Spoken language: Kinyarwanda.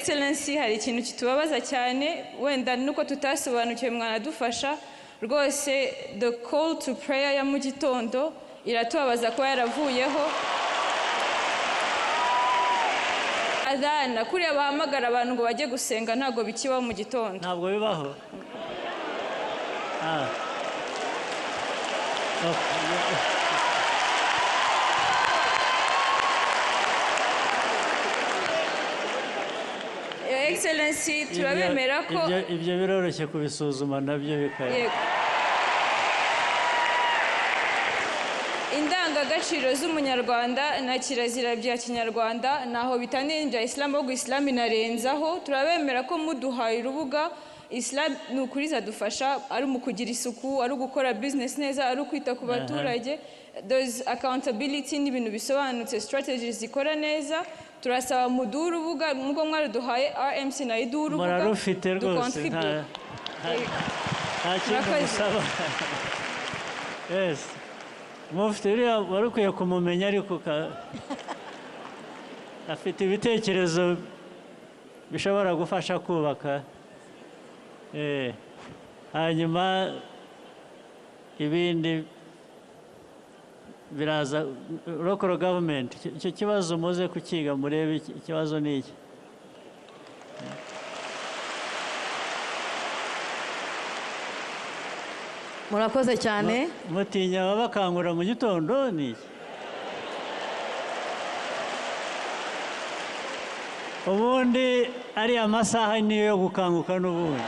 Excellency hari ikintu kitubabaza cyane wenda nuko tutasobanukiwe mwanadufasha rwose the call to prayer ya mu gitondo iratubabaza ko yaravuyeho Azana kuriya bahamagara abantu ngo bajye gusenga ntago bikibaho mu gitondo ntabwo bibaho Excellency turabemera ko ibyo biroroshye kubisuzuma nabyo bikaya indangagaciro z'umunyarwanda na kirazira bya kinyarwanda naho bitanenja Islam ahubwo Islam inarenzaho turabemera ko muduhaye urubuga Islam nukuriza dufasha ari mu kugira isuku ari gukora business neza ari kwita ku baturage those accountability n'ibintu bisobanutse strategies zikora neza turasaba muduru urubuga nubwo mwari duhaye RMC na iduru urubuga murarufite rwose nta kintu musaba yes mufite uriya wari ukwiye kumumenya ariko afite ibitekerezo bishobora gufasha kubaka hanyuma ibindi biraza local government icyo kibazo muze kukiga murebe ikibazo ni iki murakoze cyane mutinya Bakangura mu gitondo ni iki ubundi ariya masaha niyo yo gukanguka n'ubundi